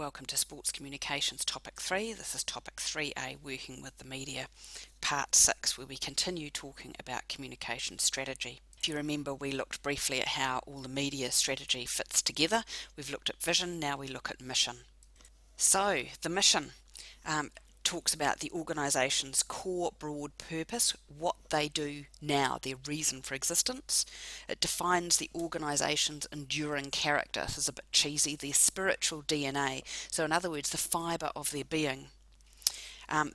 welcome to Sports Communications Topic 3. This is Topic 3A, Working with the Media, Part 6, where we continue talking about communication strategy. If you remember, we looked briefly at how all the media strategy fits together. We've looked at vision, now we look at mission. So, the mission talks about the organisation's core broad purpose, what they do now, their reason for existence. It defines the organisation's enduring character. This is a bit cheesy, their spiritual DNA. So in other words, the fibre of their being.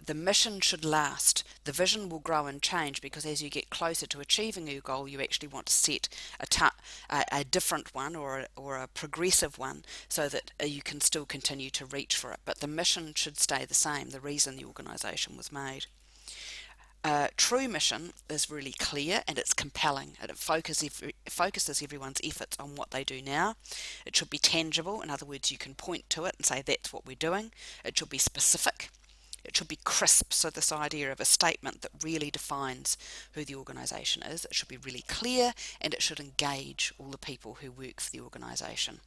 The mission should last. The vision will grow and change because as you get closer to achieving your goal, you actually want to set a different one or a progressive one so that you can still continue to reach for it. But the mission should stay the same, the reason the organisation was made. True mission is really clear and it's compelling. It focuses everyone's efforts on what they do now. It should be tangible. In other words, you can point to it and say that's what we're doing. It should be specific. It should be crisp, so this idea of a statement that really defines who the organisation is. It should be really clear and it should engage all the people who work for the organisation.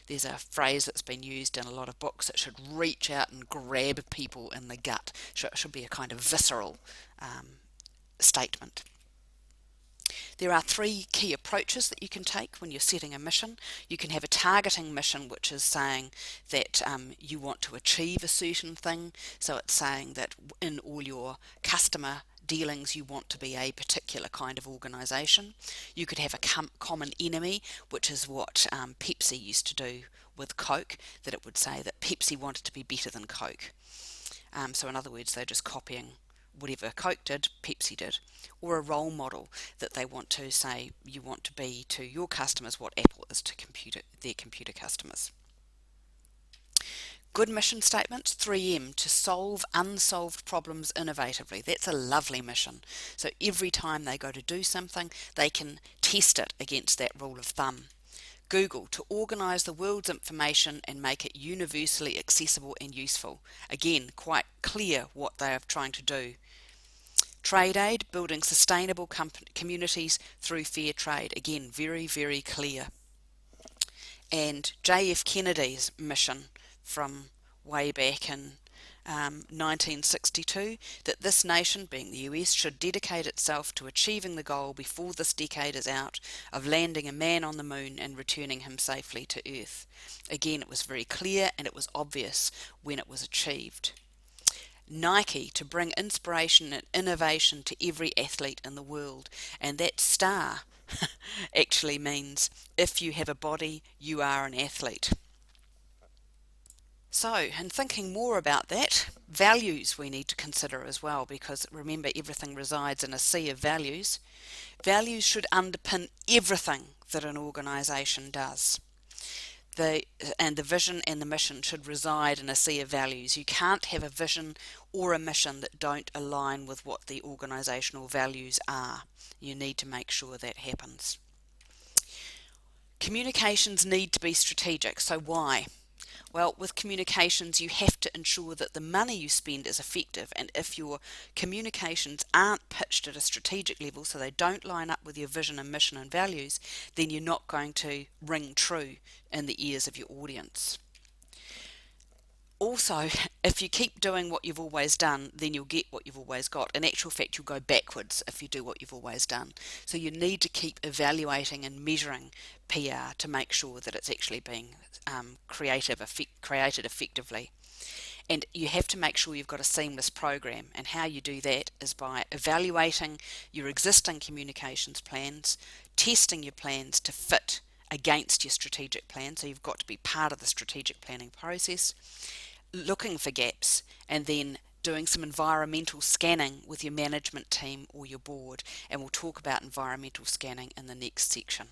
There's a phrase that's been used in a lot of books. It should reach out and grab people in the gut. It should be a kind of visceral statement. There are three key approaches that you can take when you're setting a mission. You can have a targeting mission, which is saying that you want to achieve a certain thing. So it's saying that in all your customer dealings you want to be a particular kind of organisation. You could have a common enemy, which is what Pepsi used to do with Coke, that it would say that Pepsi wanted to be better than Coke. So in other words, they're just copying whatever Coke did, Pepsi did. Or a role model that they want to say you want to be to your customers what Apple is to their computer customers. Good mission statements, 3M, to solve unsolved problems innovatively. That's a lovely mission. So every time they go to do something, they can test it against that rule of thumb. Google, to organise the world's information and make it universally accessible and useful. Again, quite clear what they are trying to do. Trade aid, building sustainable communities through fair trade. Again, very, very clear. And JF Kennedy's mission from way back in 1962, that this nation, being the US, should dedicate itself to achieving the goal before this decade is out of landing a man on the moon and returning him safely to Earth. Again, it was very clear and it was obvious when it was achieved. Nike, to bring inspiration and innovation to every athlete in the world. And that star actually means if you have a body, you are an athlete. So, in thinking more about that, values we need to consider as well, because remember, everything resides in a sea of values. Values should underpin everything that an organisation does. The vision and the mission should reside in a sea of values. You can't have a vision or a mission that don't align with what the organisational values are. You need to make sure that happens. Communications need to be strategic. So why? Well, with communications, you have to ensure that the money you spend is effective, and if your communications aren't pitched at a strategic level, so they don't line up with your vision and mission and values, then you're not going to ring true in the ears of your audience. Also, if you keep doing what you've always done, then you'll get what you've always got. In actual fact, you'll go backwards if you do what you've always done. So you need to keep evaluating and measuring PR to make sure that it's actually being created effectively. And you have to make sure you've got a seamless program, and how you do that is by evaluating your existing communications plans, testing your plans to fit against your strategic plan, so you've got to be part of the strategic planning process, looking for gaps, and then doing some environmental scanning with your management team or your board, and we'll talk about environmental scanning in the next section.